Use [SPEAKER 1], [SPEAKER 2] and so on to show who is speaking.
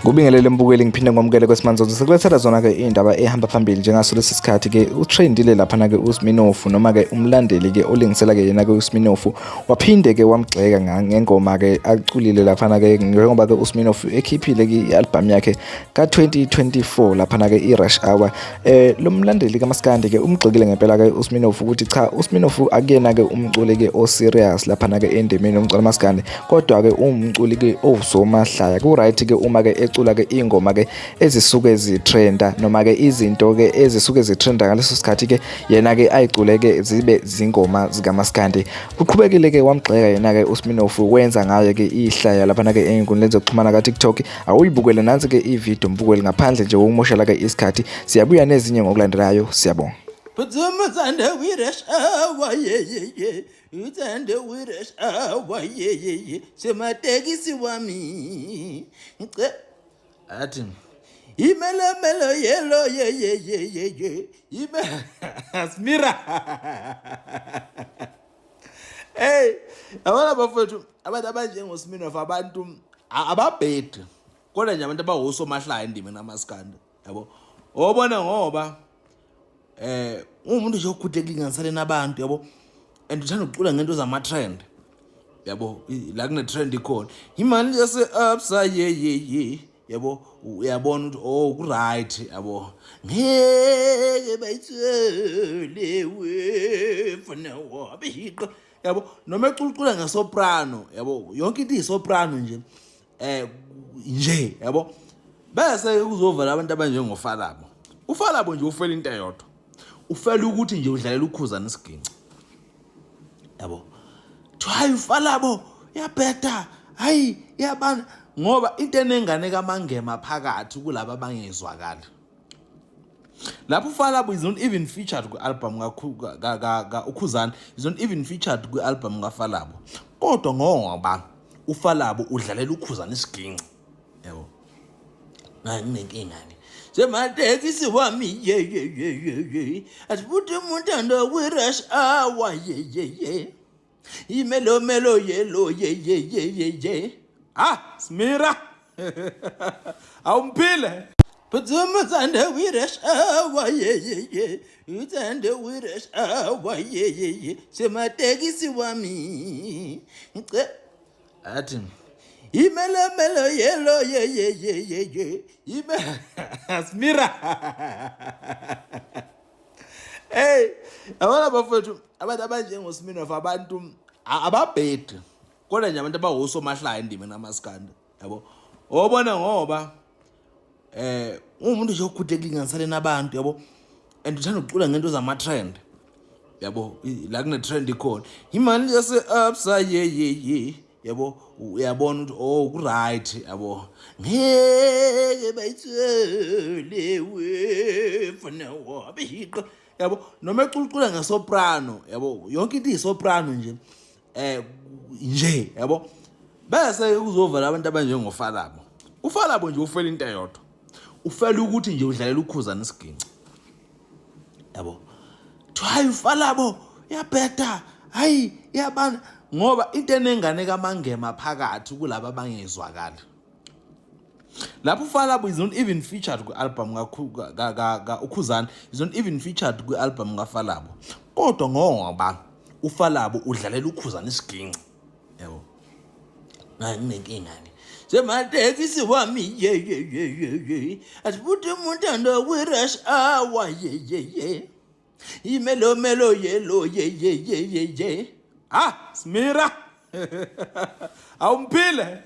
[SPEAKER 1] Kubingelele mbukeli ngiphinde ngomukele kwesimanje sekulethela zona-ke iy'ndaba ehamba phambili njengaso lesi sikhathi-ke utrendile laphana-ke uSminoff noma-ke umlandeli-ke olingisela-ke yena-ke uSminoff waphinde-ke wamgxeka ngengoma-ke aculile laphana-ke njengoba-ke uSminoff ekhiphile-ke i-albhamu yakhe ka-2024 laphana-ke i-Rush Hour. Lo mlandeli kaMaskandi-ke umgxekile ngempela-ke uSminoff ukuthi cha, uSminoff akuyena-ke umculi-ke o-serious laphana-ke endimeni yomculo kaMaskandi, kodwa-ke umculi-ke owusomahlaya. Ku-right-ke uma-ke ecula-ke ingoma-ke ezisuke zitrenda noma-ke izinto-ke ezisuke zitrenda ngaleso sikhathi-ke yena-ke ayicule-ke zibe zingoma zikaMaskandi. Uqhubekile-ke wamgxeka yena-ke uSminoff wenza ngayo-ke ihlaya laphana-ke ey'nkundleni zokuxhumana ka-TikTok. Awuyibukele nansi-ke ividiyo mbukeli ngaphandle nje kokumoshela-ke isikhathi. Siyabuya nezinye ngokulandelayo, siyabonga.
[SPEAKER 2] Uthanda we-rush hour, uthanda we-rush hour, sematekisi wami athi imelemelo yelo Smira. Hey, abana bafowethu abantu abanjengoSminoff abantu ababhedi kodwa nje abantu abawosomahlaya endimeni kaMaskandi, yabo. Obona ngoba umuntu nje okhudekile ngisale nabantu, yabo, and uthanda ukucula ngento zama-trend, yabo, la kune-trend ikhona imali yase-absa yabo, uyabona ukuthi oh ku-right, yabo, ngeke bayithole wefana wabiqa, yabo, noma ecucula ngesoprano, yabo, yonke into iyisoprano nje nje, yabo. Bese kuzovala abantu abanjengoFalabo. uFalabo nje ufela into eyodwa, ufela ukuthi nje udlalela uKhuzani Isiginci, yabo. Hayi uFalabo yabheda, hayi yabana, ngoba into enengane kaMangema phakathi kulabo abangezwakala. Lapho uFalabo is not even featured kwi-album uKhuzani is not even featured kwi-album kaFalabo, kodwa ngoba uFalabo udlalela uKhuzani Isiginci, yabo. Nginenkinga nje sematekisi wami asibuthi umuntu we-rush hour imelomelo yelo Smira. Awumphile uthanda we-rush hour, uthanda we-rush hour, sematekisi wami athi imelemelo yelo Smira. Hey, abana bafowethu abantu abanjengoSminoff abantu ababhedi kodwa nje abantu abawosomahlaya endimeni kaMaskandi, yabo. Obona ngoba umuntu nje okhudekile ngisale nabantu, yabo, and uthanda ukucula ngento zama-trend, yabo, la kune-trend ikhona imali yase-absa yabo, uyabona ukuthi oh ku-right, yabo, ngeke bayithole wefana wabiqa, yabo, noma ecucula ngesoprano, yabo, yonke into iyisoprano nje nje, yabo. Bese kuzovala abantu abanjengoFalabo. uFalabo nje ufela into eyodwa, ufela ukuthi nje udlalela uKhuzani Isiginci, yabo. Hayi uFalabo yabheda, hayi yabana, ngoba into enengane kaMangema phakathi kulabo abangezwakala. Lapho uFalabo is not even featured kwi-album uKhuzani is not even featured kwi-album kaFalabo, kodwa ngoba uFalabo udlalela uKhuzani Isiginci, yabo. Nginenkinga nje sematekisi wami asibuthi umuntu we-rush hour imelomelo yelo Smira. Awumphile.